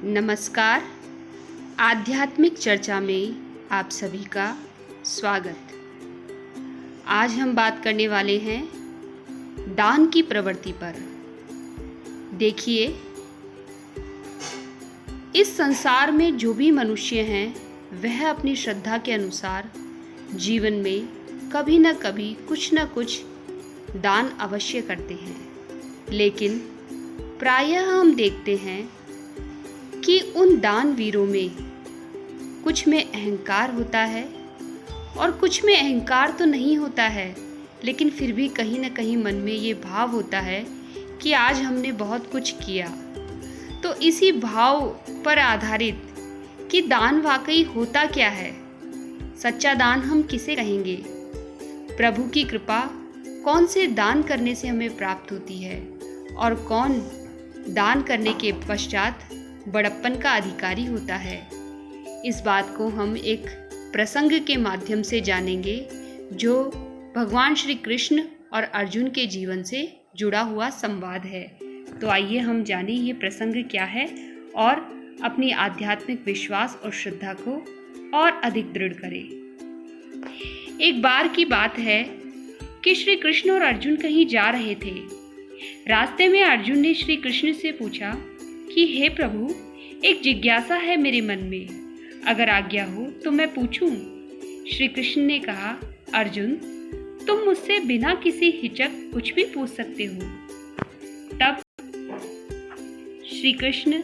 नमस्कार। आध्यात्मिक चर्चा में आप सभी का स्वागत। आज हम बात करने वाले हैं दान की प्रवृत्ति पर। देखिए, इस संसार में जो भी मनुष्य हैं वह अपनी श्रद्धा के अनुसार जीवन में कभी न कभी कुछ न कुछ दान अवश्य करते हैं, लेकिन प्रायः हम देखते हैं कि उन दान वीरों में कुछ में अहंकार होता है और कुछ में अहंकार तो नहीं होता है, लेकिन फिर भी कहीं न कहीं मन में ये भाव होता है कि आज हमने बहुत कुछ किया। तो इसी भाव पर आधारित कि दान वाकई होता क्या है, सच्चा दान हम किसे कहेंगे, प्रभु की कृपा कौन से दान करने से हमें प्राप्त होती है और कौन दान करने के पश्चात बड़प्पन का अधिकारी होता है, इस बात को हम एक प्रसंग के माध्यम से जानेंगे जो भगवान श्री कृष्ण और अर्जुन के जीवन से जुड़ा हुआ संवाद है। तो आइए हम जानें ये प्रसंग क्या है और अपनी आध्यात्मिक विश्वास और श्रद्धा को और अधिक दृढ़ करें। एक बार की बात है कि श्री कृष्ण और अर्जुन कहीं जा रहे थे। रास्ते में अर्जुन ने श्री कृष्ण से पूछा कि हे प्रभु, एक जिज्ञासा है मेरे मन में, अगर आज्ञा हो तो मैं पूछूं। श्री कृष्ण ने कहा, अर्जुन, तुम मुझसे बिना किसी हिचक कुछ भी पूछ सकते हो। तब श्री कृष्ण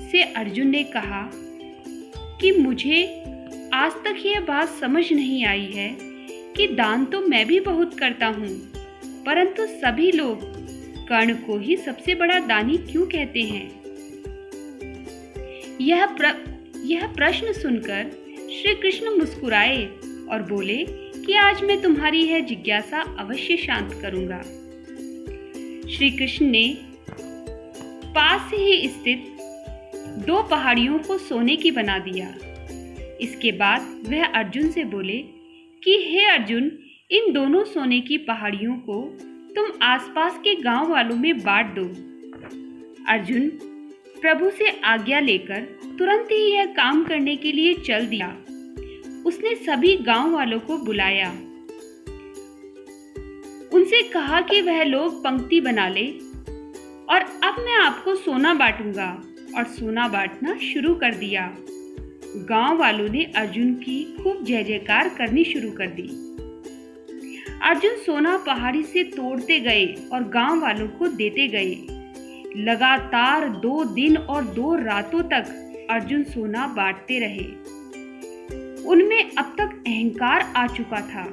से अर्जुन ने कहा कि मुझे आज तक यह बात समझ नहीं आई है कि दान तो मैं भी बहुत करता हूँ, परंतु सभी लोग कर्ण को ही सबसे बड़ा दानी क्यों कहते हैं। यह प्रश्न सुनकर श्री कृष्ण मुस्कुराए और बोले कि आज मैं तुम्हारी यह जिज्ञासा अवश्य शांत करूंगा। श्री कृष्ण ने पास ही स्थित 2 पहाड़ियों को सोने की बना दिया। इसके बाद वह अर्जुन से बोले कि हे अर्जुन, इन दोनों सोने की पहाड़ियों को तुम आसपास के गांव वालों में बांट दो। अर्जुन प्रभु से आज्ञा लेकर तुरंत ही यह काम करने के लिए चल दिया। उसने सभी गांव वालों को बुलाया, उनसे कहा कि वह लोग पंक्ति बना ले और अब मैं आपको सोना बांटूंगा, और सोना बांटना शुरू कर दिया। गांव वालों ने अर्जुन की खूब जय जयकार करनी शुरू कर दी। अर्जुन सोना पहाड़ी से तोड़ते गए और गांव वालों को देते गए। लगातार 2 दिन और 2 रातों तक अर्जुन सोना बांटते रहे। उनमें अब तक अहंकार आ चुका था।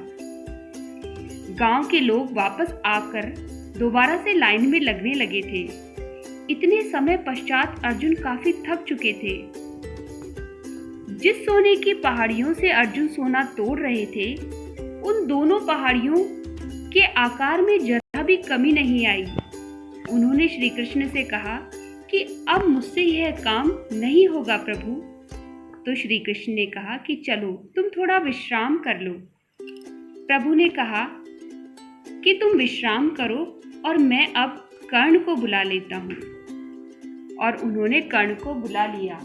गांव के लोग वापस आकर दोबारा से लाइन में लगने लगे थे। इतने समय पश्चात अर्जुन काफी थक चुके थे। जिस सोने की पहाड़ियों से अर्जुन सोना तोड़ रहे थे, उन दोनों पहाड़ियों के आकार में जरा भी कमी नहीं आई। उन्होंने श्री कृष्ण से कहा कि अब मुझसे यह काम नहीं होगा प्रभु। तो श्री कृष्ण ने कहा कि चलो तुम थोड़ा विश्राम कर लो। प्रभु ने कहा कि तुम विश्राम करो और मैं अब कर्ण को बुला लेता हूँ। और उन्होंने कर्ण को बुला लिया।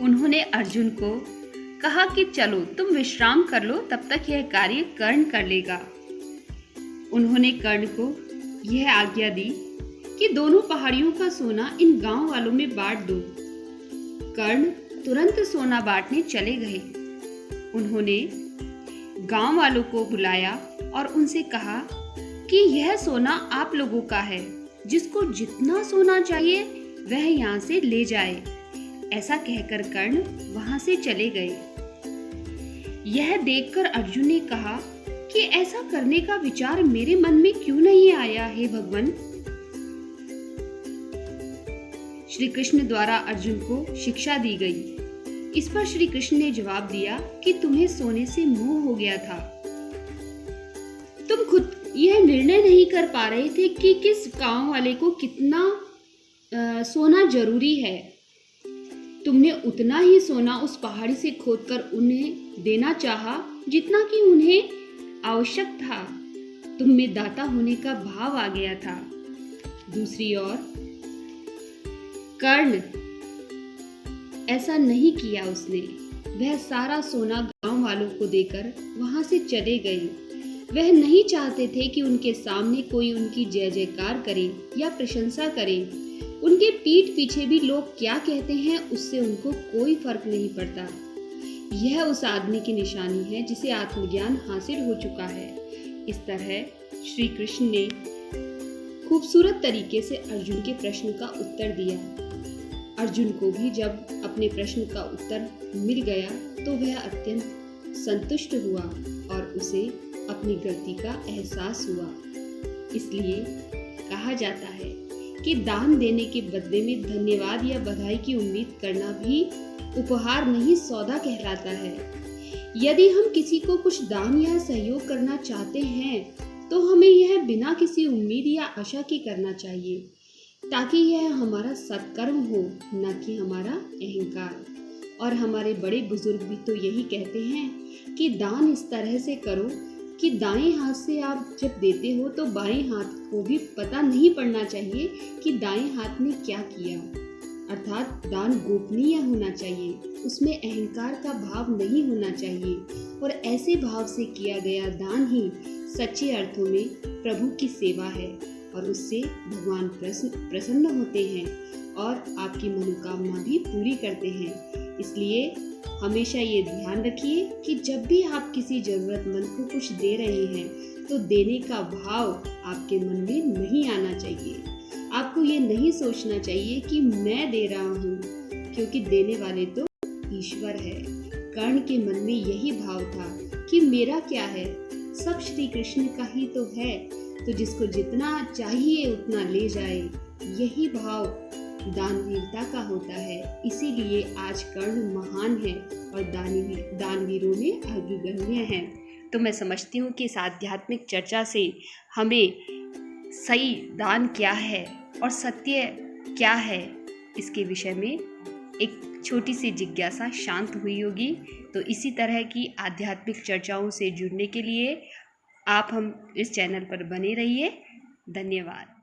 उन्होंने अर्जुन को कहा कि चलो तुम विश्राम कर लो, तब तक यह कार्य कर्ण कर लेगा। उन्होंने कर्ण को यह आज्ञा दी कि दोनों पहाड़ियों का सोना इन गांव वालों में बांट दो। कर्ण तुरंत सोना बांटने चले गए। उन्होंने गांव वालों को बुलाया और उनसे कहा कि यह सोना आप लोगों का है, जिसको जितना सोना चाहिए वह यहाँ से ले जाए। ऐसा कहकर कर्ण वहां से चले गए। यह देखकर अर्जुन ने कहा कि ऐसा करने का विचार मेरे मन में क्यों नहीं आया हे भगवान। श्री कृष्ण द्वारा अर्जुन को शिक्षा दी गई। इस पर श्री कृष्ण ने जवाब दिया कि तुम्हें सोने से मोह हो गया था। तुम खुद यह निर्णय नहीं कर पा रहे थे कि किस गांव वाले को कितना सोना जरूरी है। तुमने उतना ही सोना उस पहाड़ी से खोदकर उन्हें देना चाहा जितना कि उन्हें आवश्यक था। तुम में दाता होने का भाव आ गया था। दूसरी ओर कर्ण ऐसा नहीं किया उसने। वह सारा सोना गांव वालों को देकर वहां से चले गए। वह नहीं चाहते थे कि उनके सामने कोई उनकी जय जयकार करे या प्रशंसा करे। उनके पीठ पीछे भी लोग क्या कहते हैं उससे उनको कोई फर्क नहीं पड़ता। यह उस आदमी की निशानी है जिसे आत्मज्ञान हासिल हो चुका है। इस तरह श्री कृष्ण ने खूबसूरत तरीके से अर्जुन के प्रश्न का उत्तर दिया। अर्जुन को भी जब अपने प्रश्न का उत्तर मिल गया तो वह अत्यंत संतुष्ट हुआ और उसे अपनी गलती का एहसास हुआ। इसलिए कहा जाता है कि दान देने के बदले में धन्यवाद या बधाई की उम्मीद करना भी उपहार नहीं सौदा कहलाता है। यदि हम किसी को कुछ दान या सहयोग करना चाहते हैं तो हमें यह बिना किसी उम्मीद या आशा के करना चाहिए, ताकि यह हमारा सत्कर्म हो, न कि हमारा अहंकार। और हमारे बड़े बुजुर्ग भी तो यही कहते हैं कि दान इस तरह से करो कि दाएं हाथ से आप जब देते हो तो बाएं हाथ को भी पता नहीं पड़ना चाहिए कि दाएं हाथ ने क्या किया। अर्थात दान गोपनीय होना चाहिए, उसमें अहंकार का भाव नहीं होना चाहिए। और ऐसे भाव से किया गया दान ही सच्चे अर्थों में प्रभु की सेवा है और उससे भगवान प्रसन्न होते हैं और आपकी मनोकामना भी पूरी करते हैं। इसलिए हमेशा ये ध्यान रखिए कि जब भी आप किसी जरूरतमंद को कुछ दे रहे हैं तो देने का भाव आपके मन में नहीं आना चाहिए। आपको ये नहीं सोचना चाहिए कि मैं दे रहा हूँ, क्योंकि देने वाले तो ईश्वर है। कर्ण के मन में यही भाव था कि मेरा क्या है, सब श्री कृष्ण का ही तो है, तो जिसको जितना चाहिए उतना ले जाए। यही भाव दानवीरता का होता है। इसीलिए आज कर्ण महान है और दानवीरों में अग्रगण्य है। तो मैं समझती हूँ कि इस आध्यात्मिक चर्चा से हमें सही दान क्या है और सत्य क्या है, इसके विषय में एक छोटी सी जिज्ञासा शांत हुई होगी। तो इसी तरह की आध्यात्मिक चर्चाओं से जुड़ने के लिए आप हम इस चैनल पर बने रहिए। धन्यवाद।